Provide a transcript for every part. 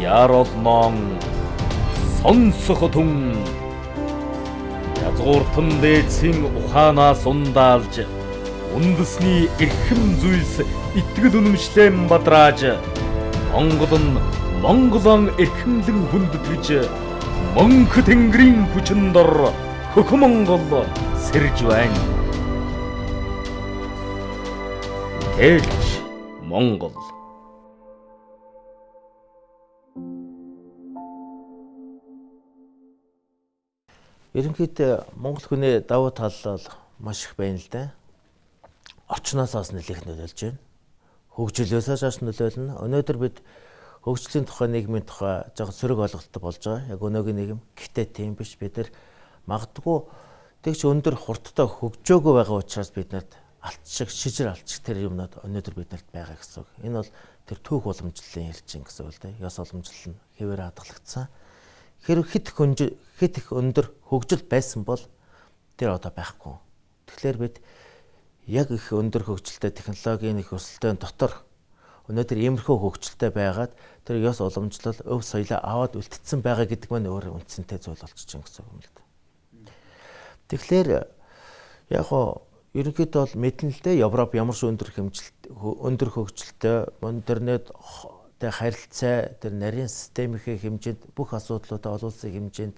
Яролнон сонсох түн язгууртан дээдсийн ухаанаас ундаалж үндэсний эрхэм зүйлс итгэл үнэмшлэн бадрааж Монголон эрхэмлэн хүндэтгэж мөнх тэнгэрийн хүчин дор хөх Монгол сэрж байна. Хэлж Монгол. Ерөнхийдөө Монгол хүний давуу тал бол маш их байна л да. Орчноосоос нэлээх нөлөөлж байна. Хөгжлөөсөө шаш нөлөөлнө. Өнөөдөр бид хөгжлийн тухай, нийгмийн тухай жоо сөрөг ойлголттой болж байгаа. Яг өнөөгийн нийгэм. Гэхдээ тийм биш. Бид нар магадгүй тэгч өндөр хурдтай хөгжөөгөө байгаа учраас бид нарт алтшиг, шижир алтшиг тэр юмнууд өнөөдөр биднэрт байгаа гэсэн үг. Энэ бол тэр түүх уламжлалын ярьчин гэсэн үг л да. Ёс уламжлал нь хэвээр хадгалагдсан. Хэрэг хит их өндөр хөгжил байсан бол тэр одоо байхгүй. Тэгэхээр бид яг их өндөр хөгжилтэй технологийн их өсөлтөөн дотор өнөөдөр иймэрхүү хөгжилтэй байгаад тэр ёс уламжлал өв соёлоо аваад үлдсэн байгаа гэдэг маань өөр үндсэнтэй зүйл болчихж байгаа гэсэн юм л да. Тэгэхээр яг хоо ерөнхийдөө бол мэднэ л дээ Европ ямар ч өндөр хөгжилтэй интернет харилцаа тэр нарийн системийн хэмжээнд бүх асуудлуудаа олон улсын хэмжээнд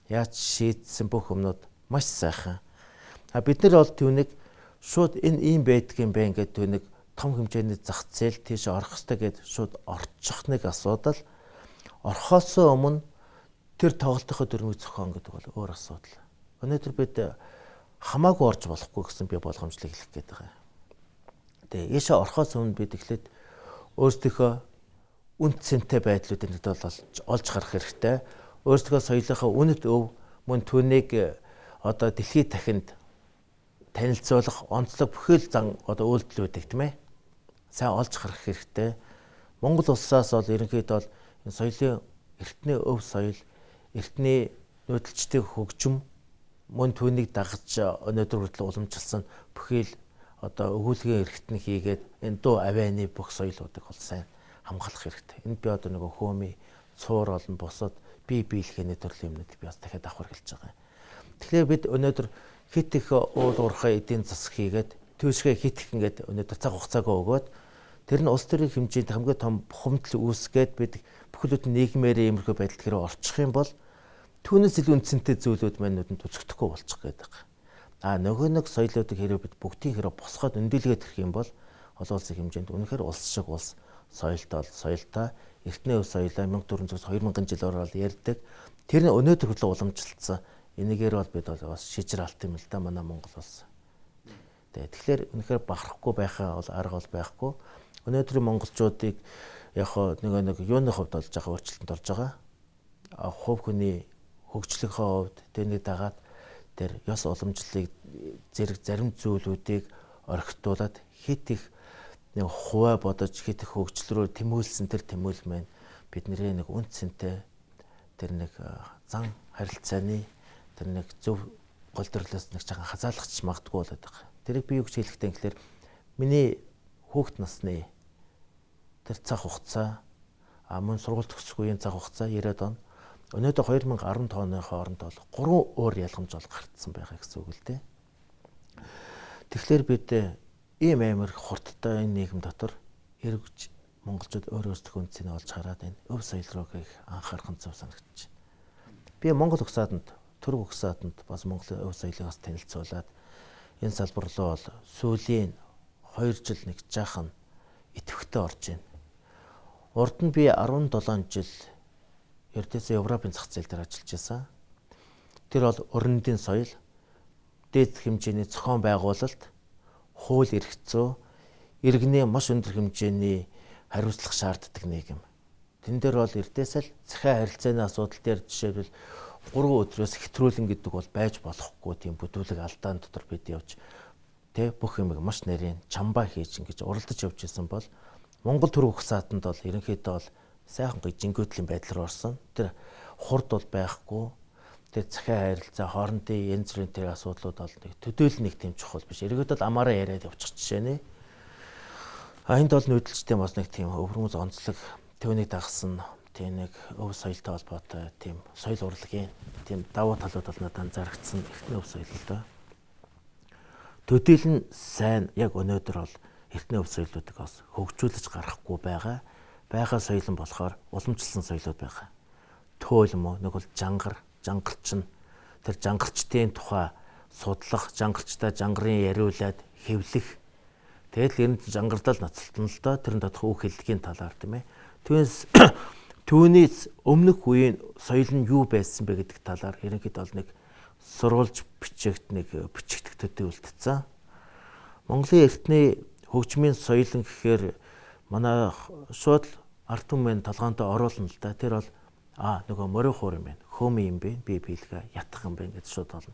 яаж шийдсэн бүх юмнууд маш сайхан. Бид нар бол түүнийг шууд энэ ийм байдгийн бай ингээд түүнийг том хэмжээний зах зээл тийш орох хэрэгтэй гэд шууд орчих нэг асуудал. Орхосоо өмнө тэр тоглолтынхаа дүрмийг зохион гэдэг бол өөр асуудал. Өнөөдөр бид хамаагүй орж болохгүй гэсэн би болгоомжлыг хэлэх гээд байгаа. Тэгээ яшаа орхоос өмнө бид эхлээд өөрсдийнхөө үнд цэнтэй байдлуудыг олж гарах хэрэгтэй. Өөрсдөө соёлынхаа үнэт өв мөн түүнийг одоо дэлхийд дахинд танилцуулах онцлог бүхэл зан одоо үйлдэлүүдийг тийм ээ сайн олж харах хэрэгтэй. Монгол улсаас бол ерөнхийдөө бол энэ соёлын эртний өв соёл, эртний нүүдэлчдийн хөгжим мөн түүнийг дагаж өнөөдөр хүртэл уламжилсан бүхэл одоо өгүүлгийн эрхтэн хийгээд энэ дуу авианы бүх соёлуудыг бол сайн хамгаалах хэрэгтэй. Энд би одоо нөгөө хөөми, цуур олон бусад бие биелэхний төрлийн юмнууд би бас дахиад давхар хэлж байгаа. Тэгэхээр бид өнөөдөр хит их уул уурхай эдийн засаг хийгээд төвшгээ хит их ингээд өнөөдөр цаг хугацаагаа өгөөд тэр нь улс төрийн хэмжээнд хамгийн том бухимдал үүсгээд бид бүхэлд нийгмээр иймэрхүү байдалд хэрэг орчих юм бол түүнээс илүү үндсэнтэй зүйлүүд манайд үзэгдэхгүй болчих гээд байгаа. Нөгөө нэг соёлоодыг хэрэг бид бүгдийг хэрэг босгоод өндөлгээд ирэх юм бол олон улсын хэмжээнд үнэхээр улс шиг улс соёлтой эртний өв соёлоо 1400-2000 жилээр бол ярьдаг. Тэр нь өнөөдөр хүртэл уламжилсан. Энийгээр бол бид бол бас шижир алт юм л да манай Монгол улс. Тэгэхээр үнэхээр бахархгүй байхаа бол арга бол байхгүй. Өнөөдрийн монголчуудыг яг нэг юуны хувьд бол жаахан өөрчлөлтөнд орж байгаа. Хувь хүний хөгжлийнхөө хувьд тэрний дагаад тэр ёс уламжлалыг зэрэг зарим зүйлүүдийг орхитуулаад хит их нэг хуваа бодож хит их хөгжил рүү тэмүүлсэн тэр тэмүүлэл маань бидний нэг үнд цэнтэй тэр нэг зан харилцааны тэр нэг зөв голдөрлөөс нэг жаахан хазаалгач магадгүй болоод байгаа. Тэрийг би юу гэж хэлэхтэй гэхээр миний хүүхэд насны тэр цаг хугацаа мөн сургууль төгсөх үеийн цаг хугацаа 90-ад он өнөөдөр 2010 оны хооронд бол 3 өөр ялгамж бол гартсан байгаа гэсэн үг л дээ. Тэгэхээр бид ийм амар хурдтай энэ нийгэм дотор эргэж монголчууд өөрөөсдөө үнцнийг олж хараад энэ өв соёл руу их анхаарах нь зөв санагдаж байна. Би Монгол угсаатанд, Түрэг угсаатанд бас Монголын өв соёлыг бас танилцуулаад энэ салбар руу бол сүүлийн 2 жил нэг жаахан идэвхтэй орж байна. Урд нь би 17 жил ердөөсөө Европын зах зээл дээр ажиллаж байсан. Тэр бол өрнөдийн соёл, дээд хэмжээний зохион байгуулалт, хууль эрх зүй, иргэний маш өндөр хэмжээний хариуцлага шаарддаг нийгэм. Тэн дээр бол эрдээсээ л захиа харилцааны асуудал дээр жишээлбэл 3 өдрөөс хэтрүүлэн гэдэг бол байж болохгүй тийм бүдүүлэг алдаан дотор бид явж бүх юмыг маш нарийн чамбаа хийж ингэж уралдаж явж исэн бол Монгол Түрэг угсаатанд бол ерөнхийдөө бол сайхан гоё жингөөдлийн байдал руу орсон. Тэр хурд бол байхгүй. Тэр захиа харилцаа хоорондын янз бүрийн тэр асуудлууд бол нэг төдөөл нэг тийм чухал биш. Ерөнхийдөө бол амаараа яриад явчих жишээ нэ. Энд бол нүүдэлчтэй бас нэг тийм өвөрмөц онцлог төвнийг дагсан тийм нэг өв соёлтой холбоотой тийм соёл урлагийн тийм давуу талууд бол надад анзаарчихсан эртний өв соёл л доо. Төдийл нь сайн яг өнөөдөр бол эртний өв соёлуудыг бас хөгжүүлж гарахгүй байгаа. Байгаа соёл нь болохоор уламжлсан соёлууд байгаа. Төөл юм уу? Нэг бол жангарч нь тэр жангарчдын тухай судлах, жангарчтай жангарын яриулаад хэвлэх. Тэгэл ер нь жангардал ноцтолно л доо тэрэн тодох үг хэллэгийн талаар тийм ээ. Түүнээс өмнөх үеийн соёл нь юу байсан бэ гэдэг талаар ерөнхийдөө бол нэг сурвалж бичигдэх төдий үлдсэн. Монголын эртний хөгжмийн соёл нь гэхээр манай шууд ард түмэн толгоондоо оруулна л да. Тэр бол нөгөө морин хуур юм байна. Хөөми юм бэ? Би биелгээ ятгах юм байна гэж шууд болно.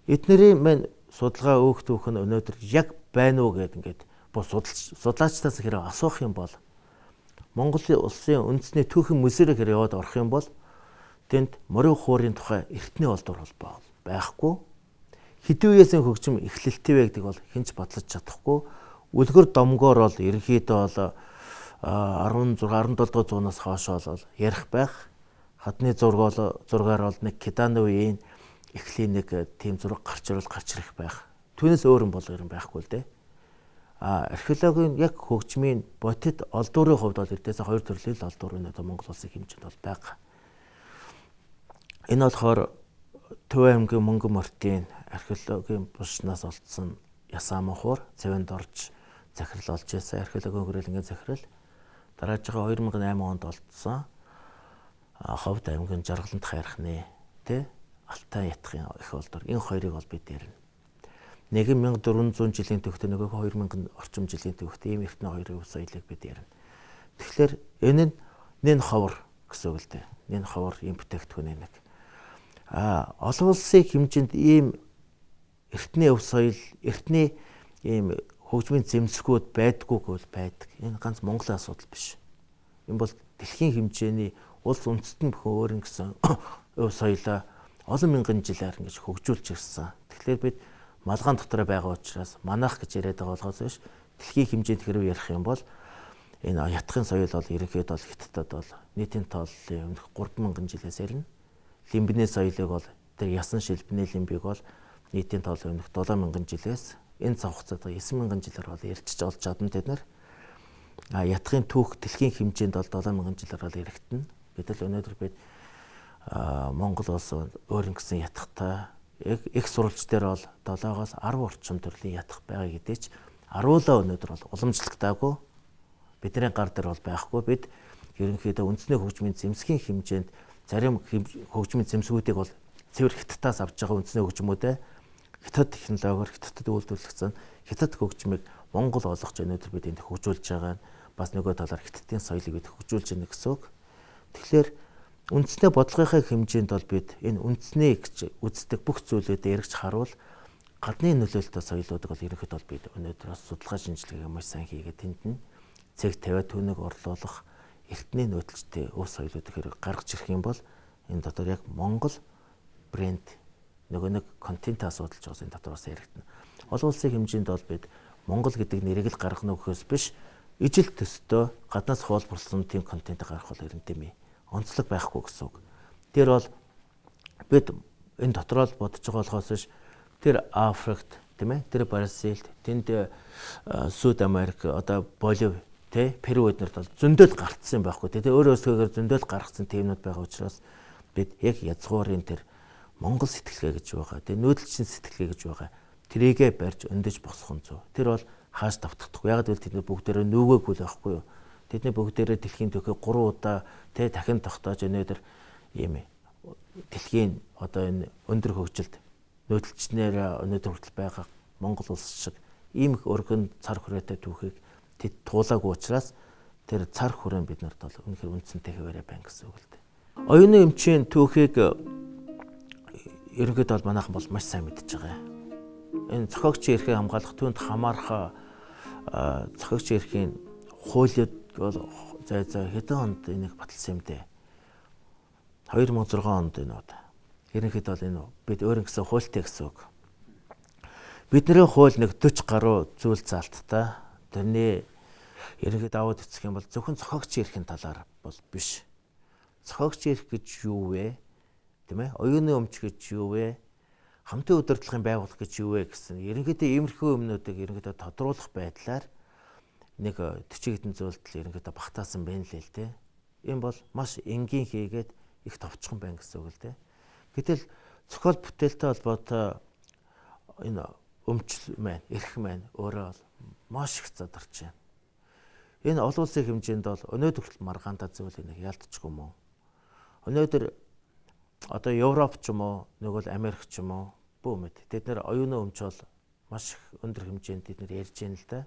Эднэрийн мань судалгаа өөхтөөх нь өнөөдөр яг байна уу гэд ингээд судлаачдаас хэрэг асуух юм бол Монголын улсын үндэсний түүхэн мөсөрөөр хэрэг яваад орох юм бол тэнд морин хуурын тухай эртний олдвор холбоо байхгүй. Хэдэн үеэс хөгжим эхлэлтэй вэ гэдэг бол хинч бодлож чадахгүй. Үлгэр домгоор бол ерөнхийдөө бол 16 17 зуунаас хойш бол ярих байх. Хадны зургаар бол нэг Киданы үеийн эхлийн нэг тийм зураг гарч ирэх байх. Түүнээс өөр юм бол юм байхгүй л дээ. Археологийн яг хөгжмийн бодит олдврын хувьд бол эрдээс хоёр төрлийн олдвор өнөөдөр Монгол улсын хэмжээнд бол байгаа. Энэ болохоор Төв аймгийн Мөнгөн мортын археологийн булчнаас олдсон Ясааман хуур цэвэнд орж захирал олж байсан археологийн хүрээлэнгийн захирал. Дараажгаа 2008 онд олдсон Ховд аймгийн Жаргалант хайрхны Алтай ятгын их олдвор. Энэ хоёрыг бол бид ярина. Нэг 1400 жилийн төвхтэй нөгөө 2000 орчим жилийн төвхтэй ийм эртний хоёрын өв соёлыг бид ярина. Тэгэхээр энэ нь нэн ховор гэсэн үг л дээ. Нэн ховор ийм бүтээгдэхүүн нэг. Олон улсын хэмжээнд ийм эртний өв соёл, эртний ийм хөгжмийн зэмсгүүд байдгүй гэвэл байдаг. Энэ ганц Монголын асуудал биш. Энэ бол дэлхийн хэмжээний улс үндэстэн бүхэн өөр гэсэн өв соёлоо олон мянган жилээр ингэж хөгжүүлж ирсэн. Тэгэхээр бид малгаан дотор байгаа учраас манайх гэж яриад байгаа болохоос биш дэлхийн хэмжээнд хэрэг ярих юм бол энэ ятгын соёл бол ерөнхийдөө бол Хятадд бол нийтийн тооллын өмнөх 3000 жилээс ирнэ. Лимбний соёлыг бол тэр ясан шилбэний лимбийг бол нийтийн тооллын өмнөх 7000 жилээс энэ цаг хугацаанд 9000 жилээр бол ярьчиж олж чадна тэд нар. Ятгын түүх дэлхийн хэмжээнд бол 7000 жилээр бол яригдана. Гэтэл өнөөдөр бид Монгол улс өөр ингэсэн ятгахтай их сурвалж дээр бол 7-оос 10 орчим төрлийн ятгах байгаа гэдэг ч 10-аа өнөөдөр бол уламжлалтаагүй бидний гар дээр бол байхгүй. Бид ерөнхийдөө үндэсний хөгжмийн зэмсгийн хэмжээнд зарим хөгжмийн зэмсгүүдийг бол цэвэр Хятадаас авч байгаа үндэсний хөгжмүүдээ Хятад технологиор Хятадд үйлдвэрлэгдсэн Хятад хөгжмийг Монгол олгож өнөөдөр бид энд хөгжүүлж байгаа нь бас нөгөө талаар Хятадын соёлыг бид хөгжүүлж байна гэсэн үг. Тэгэхээр үндэсний бодлогынхаа хэмжээнд бол бид энэ үндэсний гэж үздэг бүх зүйлүүдэд эргэж харуул гадны нөлөөлөлтөй соёлуудыг бол ерөнхийдөө бол бид өнөөдөр бас судалгаа шинжилгээ маш сайн хийгээд тэнд нь цэг тавиад түүнийг орлуулах эртний нөөцлөлттэй өв соёлуудыг хэрэг гаргаж ирэх юм бол энэ дотор яг Монгол брэнд нөгөө нэг контентаа судалж байгаа энэ дотор бас яригдана. Олон улсын хэмжээнд бол бид Монгол гэдэг нэрийг л гаргах нөхөөс биш ижил төстэй гаднаас хуулбарлсан тийм контент гаргах бол ер нь тийм онцлог байхгүй гэсэн үг. Тэр бол бид энэ дотор л бодож байгаа болохоос биш тэр Африкт тийм ээ тэр Бразилд тэнд Сүд Америк одоо Боливи Перу эднэрд бол зөндөөл гарцсан байхгүй. Тэгээ өөрөөсгөөр зөндөөл гаргацсан тиймнүүд байгаа учраас бид яг язгуурын тэр Монгол сэтгэлгээ гэж байгаа. Тэгээ нүүдэлчин сэтгэлгээ гэж байгаа. Тэрийгэ барьж өндөж босгох нь зөв. Тэр бол хааш давтагдахгүй. Яг л тэд бүгдээрээ нүгөөгүй л байхгүй юу. Тэдний бүгдээрээ дэлхийн төхөө 3 удаа дахин тогтоож өнөөдөр ийм дэлхийн одоо энэ өндөр хөгжилд нүүдэлчнээр өнөөдөр хүртэл байгаа Монгол улс шиг ийм их өргөн цар хүрээтэй түүхийг тэд туулаагүй учраас тэр цар хүрээ биднэрт бол үнэхээр үндсэнтэй хэвээрээ байна гэсэн үг л дээ. Оюуны эмчийн түүхийг ерөнхийдөө бол манайхан бол маш сайн мэдж байгаа. Энэ зохиогчийн эрхийг хамгаалах түүнд хамаарах зохиогчийн эрхийн хуулиуд бол зай хэдэн онд энийг баталсан юм дээ. 2006 онд энэ удаа. Ерөнхийдөө бол энэ бид өөр гэсэн хуультай гэсэн үг. Бидний хууль нэг 40 гаруй зүйл заалттай. Тэрний ерөнхийдөө аваад үзэх юм бол зөвхөн зохиогчийн эрхийн талаар бол биш. цохогч эрх гэж юу вэ? Тийм ээ? Оюуны өмч гэж юу вэ? Хамтын удирдлагын байгууллага гэж юу вэ гэсэн ерөнхийдөө иймэрхүү юмнуудыг ерөнхийдөө тодруулах байдлаар нэг 40 хэдэн зүйлдэл ерөнхийдөө багтаасан байна л дээ. Энэ бол маш энгийн хийгээд их товчхон байна гэсэн үг л дээ. Гэтэл зохиол бүтээлтэй холбоотой энэ өмчл маань, эрх маань өөрөө маш их задарч байна. Энэ олон улсын хэмжээнд бол өнөөдөр хүртэл маргаантай зүйл нэг ялдчихгүй юм уу? Өнөөдөр одоо Европ ч юм уу, нөгөө л Америк ч юм уу, бүү мэд. Тэд нэр оюуны өмч бол маш их өндөр хэмжээнд тэд нэр ярьж байна л да.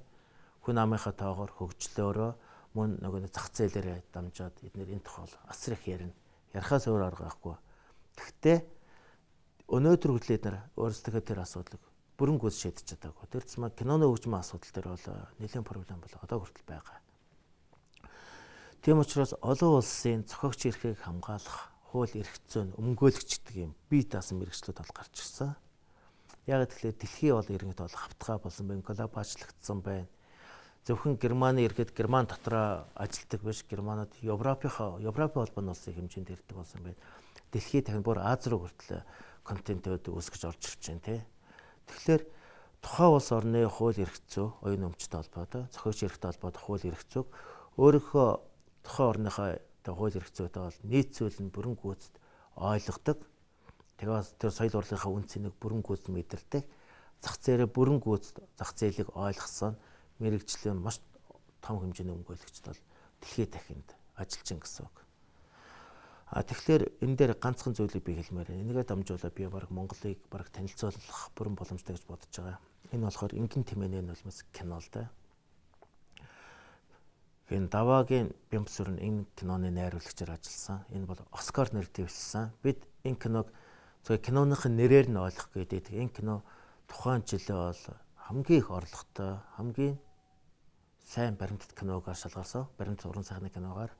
Хүн амынхаа тоогоор хөгжлөөрөө мөн нөгөө зах зээлээрээ дамжаад эдгээр энэ тухай асар их ярина. Ярахаас өөр арга байхгүй. Гэхдээ өнөөдөр хүртэл эдгээр өөрсдөө тэр асуудлыг бүрэн гүйц шийдэж чадаагүй. Тэр цэцмаа киноны хөгжмийн асуудал дээр бол нэлээд проблем бол одоо хүртэл байгаа. Тийм учраас олон улсын зохиогч эрхийг хамгаалах хууль эрх зүйн өмгөөлөгч гэдэг юм бие даасан мэргэжлүүд бол гарч ирсэн. Яг тэгэхээр дэлхий бол иргэд бол хавтгай болсон байна, глобалчлагдсан байна. Зөвхөн Германы иргэд Герман дотроо ажилтдаг биш, Германууд Европын холбооны улсын хэмжээнд ирдэг болсон байна. Дэлхий тань бүр Аз руу хүртэл контентууд үүсгэж орж ирж байна тий. Тэгэхээр тухайн улс орны хууль эрх зүй, оюуны өмчтэй холбоотой, зохиогч эрхтэй холбоотой хууль эрх зүйг өөрийнхөө тухайн орныхоо хууль эрх зүйтэй бол нийт зүйл нь бүрэн гүйцэд ойлгодог. Тэгээс тэр соёл урлагийнхаа үн цэнийг бүрэн гүйцэд мэдэрдэг. Зах зээлээ бүрэн гүйцэд зах зээлийг ойлгосон мэрэгжлийн маш том хэмжээний өмгөөлөгчд бол дэлхийд дахинд ажиллаж ин гэсэн үг. Тэгэхээр энэ дээр ганцхан зүйлийг би хэлмээр байна. Энийгээ дамжуулаад би баг Монголыг баг танилцуулах бүрэн боломжтой гэж бодож байгаа. Энэ болохоор Ингийн тэмээний нулимс кино л да. Энэ Даваагийн Бямбсүрэн энэ киноны найруулагчаар ажилласан. Энэ бол Оскар нэр дэвшсэн. Бид энэ киног зөвхөн киноныхын нэрээр нь ойлгох гэдэг. Энэ кино тухайн жилээ бол хамгийн их орлоготой, хамгийн сайн баримтат киногаар шалгарсан. Баримтат уран сайхны киногаар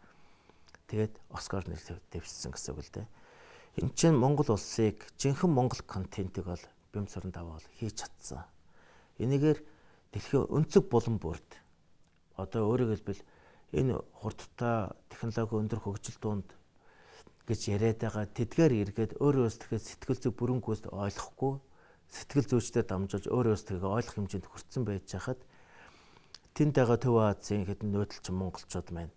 тэгээд Оскар нэр дэвшсэн гэсэн үг л дээ. Энэ чинь Монгол улсыг жинхэнэ монгол контентыг бол Бямбсүрэн Даваа бол хийж чадсан. Энийгээр дэлхийн өнцөг булан бүрд одоо өөрөөр хэлбэл энэ хурдтай технологи өндөр хөгжил дунд гэж яриад байгаа тэдгээр эргээд өөрөө өөрсдөө сэтгэл зүй бүрэн гүйцэд ойлгохгүй сэтгэл зүйчдээр дамжуулж өөрөө өөрсдөө ойлгох хэмжээнд хүрсэн байж хахад тэнд байгаа Төв Азийн хэдэн нүүдэлчин монголчууд маань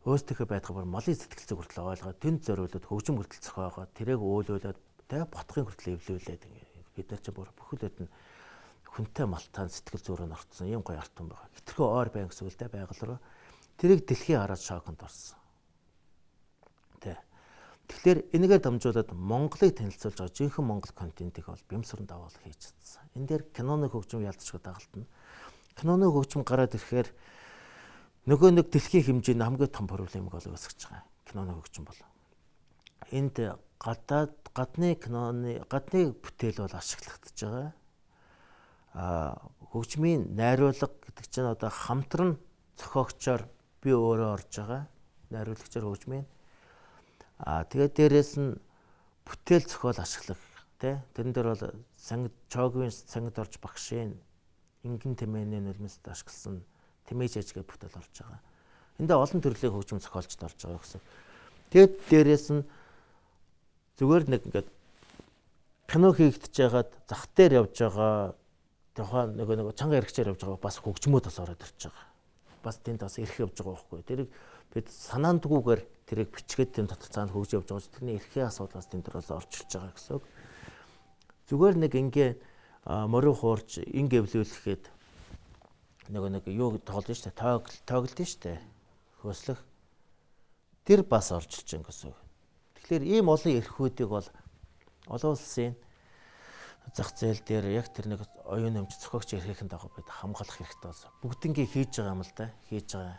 өөрсдөө байдаг бүр малын сэтгэл зүй хүртэл ойлгоод тэнд зориулаад хөгжим хүртэл зохиогоод тэрэг өөлөөлөд тэ ботхын хүртэл эвлүүлээд бид нар чинь бүр бүхэлд нь хүнтэй малтаан сэтгэл зүйрөө нортсон юм гоё алтан байгаа. Хитрхээ ойр байн гэсэн үг л дээ байгаль руу. Тэрийг дэлхий хараад шоконд орсон. Тэ. Тэгэхээр энэгээр дамжуулаад Монголыг танилцуулж байгаа жинхэнэ монгол контентыг бол Бямбсүрэн Даваа хийж чадсан. Энэ дээр киноны хөгжим ялцчихгүй дагалдана. Киноны хөгжим гараад ирэхээр нөгөө нэг дэлхийн хэмжээний хамгийн том проблемыг бол үүсгэж байгаа. Киноны хөгжим бол. Энд гадны бүтээл бол ашиглагдаж байгаа. Хөгжмийн найруулга гэдэг чинь одоо хамтран зохиогчоор би өөрөө орж байгаа. Найруулагчаар хөгжмийн. Тэгээд дээрэс нь бүтээл зохиол ашиглах тий. Тэрэн дээр бол Чогийн сангид орж багшийн Ингийн тэмээний нулимсд ашигласан тэмээж ажиг бүтээл орж байгаа. Эндээ олон төрлийн хөгжим зохиолчд орж байгаа гэсэн. Тэгээд дээрэс нь зүгээр нэг ингээд кино хийгдэж байгаад зах дээр явж байгаа тухайн нөгөө чанга хэрэгчээр явж байгаа бас хөгжмөд бас ороод ирж байгаа. Бас тэнд бас ирэх явж байгаа байхгүй. Тэрийг бид санаандгүйгээр тэрийг бичгээд тэнд дотор цаана хөгж явж байгаа. Тэрний эрхийн асуудлаас тэнд дөрөөс орж ирж байгаа гэсэн үг. Зүгээр нэг ингээ морин хуурж инг эвлүүлэхэд нэг юу тоглож штэ тоглолт штэ хөөслөх тэр бас орж ирж байгаа гэсэн үг. Тэгэхээр ийм олон эрхүүдийг бол олон улсын зах зээл дээр яг тэр нэг оюуны өмч зохиогч эрхийн дагуу бид хамгаалах хэрэгтэй болсон. Бүгднийг хийж байгаа юм л да. Хийж байгаа.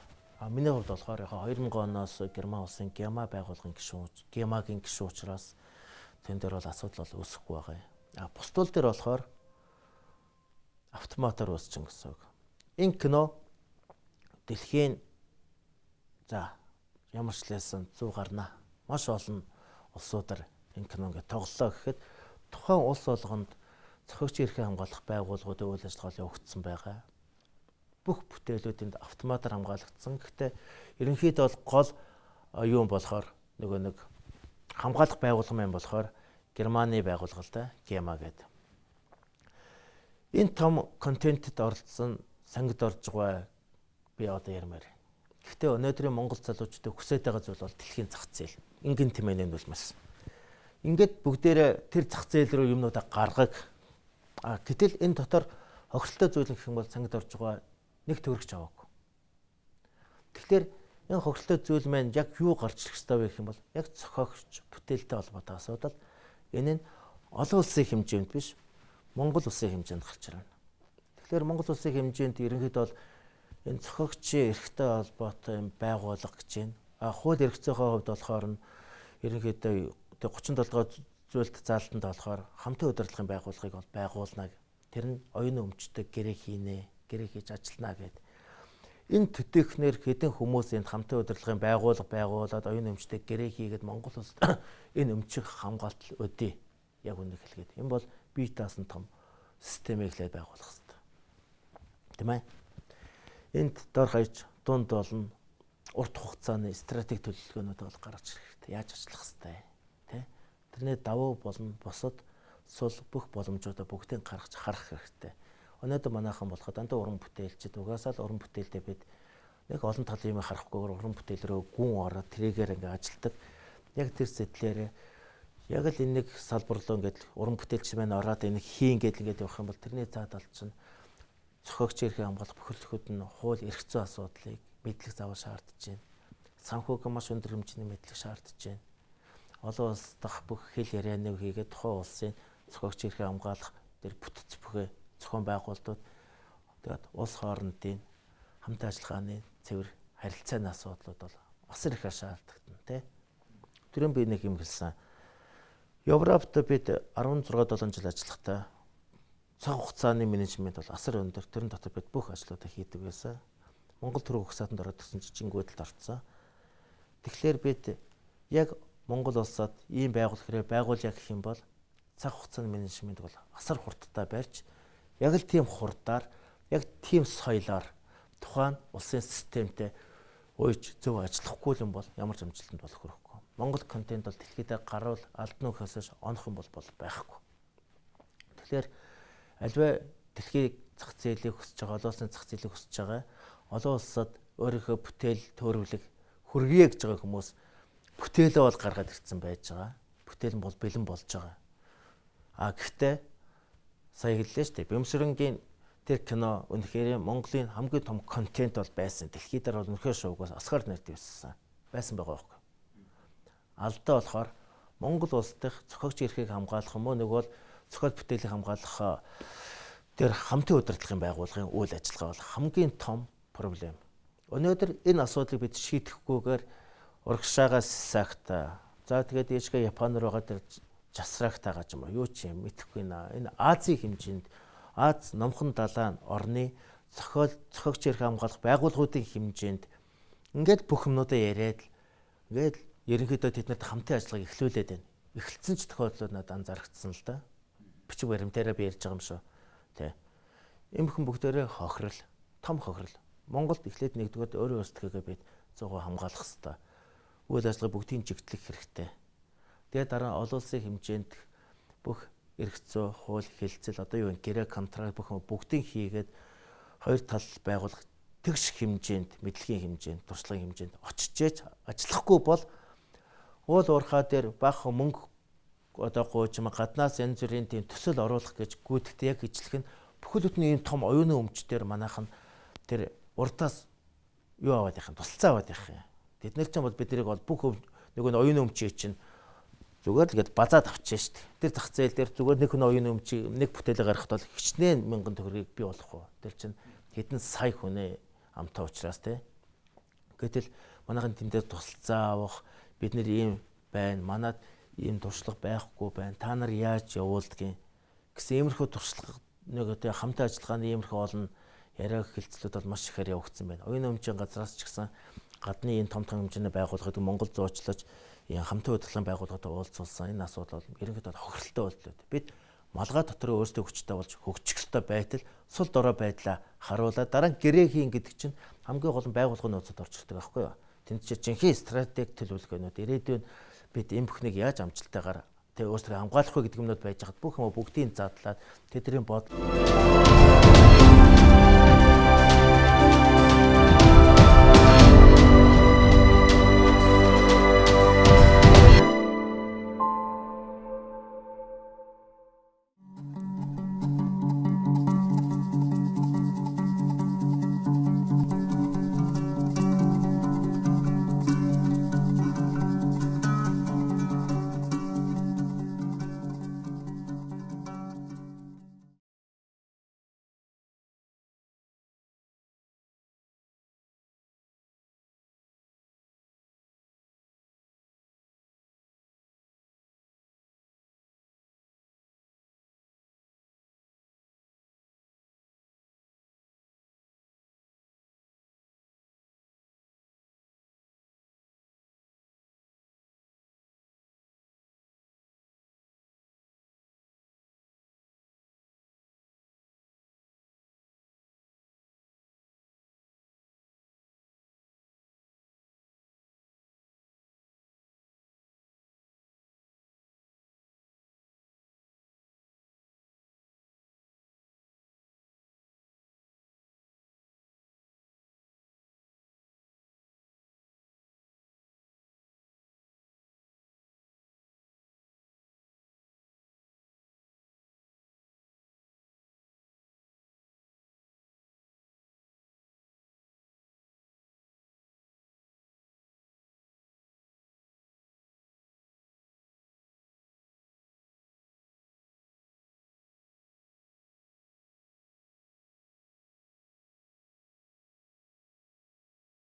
Миний хувьд болохоор яг 2000 оноос Герман улсын GEMA байгууллагын гишүүн, GEMA-гийн гишүүн учраас тэн дээр бол асуудал бол үүсэхгүй байгаа. Бусдул дээр болохоор автоматар үүсчин гэсэн үг. Энэ кино дэлхийн ямар ч лсэн 100 гарна. Маш олон улсуудаар энэ кино ингээд тоглолоо гэхэд тухайн улс болгонд зохиогчийн эрхийг хамгаалах байгууллагуудын үйл ажиллагаа явагдсан байгаа. Бүх бүтээлүүд энд автоматар хамгаалагдсан. Гэхдээ ерөнхийдөө бол гол юм болохоор нөгөө нэг хамгаалах байгууллага маань болохоор Германы байгууллага GEMA гэдэг. Энэ том контентэд оролцсон сангид орж байгаа би одоо ярмаар. Гэхдээ өнөөдрийн Монгол залуучуудыг хүсэж байгаа зүйл бол дэлхийн зах зээл. Ингийн тэмээний нөлмөс. Ингээд бүгдээрээ тэр зах зээл рүү юмнуудаа гаргаг. Гэтэл энэ дотор хохиролтой зүйл гэх юм бол сангид орж байгаа нэг төгрөгч аваагүй. Тэгэхээр энэ хохиролтой зүйл маань яг юу гарч ирэх ёстой вэ гэх юм бол яг зохиогч бүтээлтэй холбоотой асуудал. Энэ нь олон улсын хэмжээнд биш, Монгол улсын хэмжээнд гарч ирнэ. Тэгэхээр Монгол улсын хэмжээнд ерөнхийдөө бол энэ зохиогчийн эрхтэй холбоотой юм байгууллага гэж байна. Хууль эрх зүйн хувьд болохоор нь ерөнхийдөө 37 дугаар зүйлд заалтанд болохоор хамтын удирдлагын байгууллагыг бол байгуулна. Тэр нь оюуны өмчтөд гэрээ хийнэ, гэрээ хийж ажиллана гэдэг. Энэ төдийхнэр хэдэн хүмүүс энд хамтын удирдлагын байгууллага байгуулад оюуны өмчтөд гэрээ хийгээд Монгол улсад энэ өмчийг хамгаалт өдөө. Яг үнийг хэлгээд. Энэ бол бие даасан том системийг л байгуулах хэрэгтэй. Тийм ээ. Энд дор хаяж дунд болно урт хугацааны стратеги төлөвлөгөөнүүд бол гаргаж ирэх хэрэгтэй. Яаж ажиллах хэрэгтэй, тий? Тэрний давуу болон бусад сул бүх боломжуудаа бүгдийг гаргаж харах хэрэгтэй. Өнөөдөр манайхан болоход дандаа уран бүтээлчд угаасаа л уран бүтээлдээ бид нэг олон талын юм харахгүйгээр уран бүтээл рүү гүн ороод тэрийгээр ингээ ажилдаг. Яг тэр сэтлээрээ яг л энэ нэг салбарлуу ингээд уран бүтээлч маань ороод энэ хийн гэдэл ингээд явах юм бол тэрний цаад аль чинь зохиогч эрхийг хамгаалах бүхэлдүүд нь хууль эрх зүйн асуудлыг мэдлэг заавал шаардж байна. Санхүүг маш өндөр хэмжээний мэдлэг шаардж байна. Олон улс дахь бүх хэл ярианы хийгээд тухайн улсын зохиогч эрхийг хамгаалах тэр бүтц бүхэ зохион байгуулалтууд тэгээд улс хоорондын хамт ажиллагааны цэвэр харилцааны асуудлууд бол бас их шаардлагатай тий. Түрэн би нэг юм хэлсэн. Европт бид 16-7 жил ажиллахдаа цаг хугацааны менежмент бол асар өндөр. Тэрэн дотор бид бүх ажлуудаа хийдэг байсан. Монгол төрөг ухсаатанд ороод гэсэн жижингүүдэлд орцсон. Тэгэхээр бид яг Монгол улсад ийм байгуулах хэрэг байгуулъя гэх юм бол цаг хугацааны менежмент бол асар хурдтай барьж яг л тийм хурдаар яг тийм соёлоор тухайн улсын системтэй уйж зөв ажиллахгүй юм бол ямар ч амжилтанд болох хэрэггүй. Монгол контент бол дэлхийдээ гаруул алдан үхээс онох юм бол байхгүй. Тэгэхээр альва дэлхийн зах зээлийг хүсэж байгаа, олон улсын зах зээлийг хүсэж байгаа, олон улсад өөрийнхөө бүтээл төрөвлөг хүргэе гэж байгаа хүмүүс бүтээлээ бол гаргаад ирсэн байж байгаа. Бүтээл нь бол бэлэн болж байгаа. Гэхдээ сая хэллээ шүү дээ. Бямсрынгийн тэр кино үнэхээр Монголын хамгийн том контент бол байсан. Дэлхийд дээр бол үнэхээр шуугаас Оскар нэртэй байсан байгаа байхгүй. Алдаа болохоор Монгол улс дахь зохиогч эрхийг хамгаалах юм уу нэг бол зохиол бүтээлийг хамгаалах тэр хамтын удирдлагын байгууллагын үйл ажиллагаа бол хамгийн том проблем. Өнөөдөр энэ асуудлыг бид шийдэхгүйгээр урагшаагаас сагта. За тэгээд ээжгээ Япон руу байгаа тэр жасраагтаа гаж юм уу юу ч юм мэдэхгүй наа. Энэ Азийн хэмжээнд Аз номхон далайн орны зохиогч эрх хамгаалах байгууллагуудын хэмжээнд ингээд бүх юмнуудаа яриад ингээд ерөнхийдөө тэднэрт хамтын ажиллагааг эхлүүлээд байна. Эхэлсэн ч тохиолдлууд надад анзаарчихсан л да. Бичиг баримтаараа би ярьж байгаа юм шүү. Тэ. Эмхэн бүгдээрээ хохирол, том хохирол. Монголд эхлээд нэгдүгээр өөрөө өөрсдөө бид 100% хамгаалах хэрэгтэй. Үйл ажиллагаа бүгдийг чигтлэх хэрэгтэй. Тэгээд дараа олон улсын хэмжээнд бүх эрх зүй, хууль, хэлцэл одоо юу вэ? Гэрээ контракт бүгдийг хийгээд хоёр тал байгуулах тэгш хэмжээнд, мэдлэгийн хэмжээнд, туршлагын хэмжээнд очижээж ажиллахгүй бол уул уурхаа дээр бага мөнгө одоо гооч юм гаднаас янз бүрийн тийм төсөл оруулах гэж гүйтгэдэг яг ижлэх нь бүхэл бүтэн ийм том оюуны өмчтөр манайхан тэр урдаас юу аваад явах юм, тусалцаа аваад явах юм. Тэд нар ч юм бол бид нарыг бол бүх нэг нь оюуны өмчий чинь зүгээр л гээд базаад авчихсан шүү дээ. Тэр зах зээл дээр зүгээр нэг хүн оюуны өмчий нэг бүтээлээ гаргахад бол хичнээн мянган төгрөгийг бий болох уу. Тэр чинь хэдэн сая хүнээ амтаа учраас тий. Гэтэл манайхан тэндээс тусалцаа авах бид нар ийм байна. Манад ийм туршлага байхгүй байна. Та нар яаж явуулдгийг гэсэн иймэрхүү туршлага нэг одоо хамтаа ажиллагааны иймэрхүү олон яриаг хэлцлүүд бол маш ихээр явагдсан байна. Оюуны өмчийн газраас ч гэсэн гадны энэ том хэмжээний байгууллагыг Монгол зуучлаж энэ хамтын удирдлагын байгууллагатай уулзуулсан энэ асуудал бол ерөнхийдөө хохиролтой боллоо. Бид малгай дотор өөрсдөө хүчтэй болж хөгжих ёстой байтал сул дорой байдлаа харуулаад дараа нь гэрээ хийн гэдэг чинь хамгийн гол нь байгууллагын нөөцөд орж ирдэг байхгүй юу? Тэнд чинь жинхэнэ стратеги төлөвлөгөөнүүд ирээдүйн бид энэ бүхнийг яаж амжилттайгаар тэг өөрсдөө хамгаалах вэ гэдэг юмнууд байж хаад бүх юм бүгдийг задлаад тэдний бодол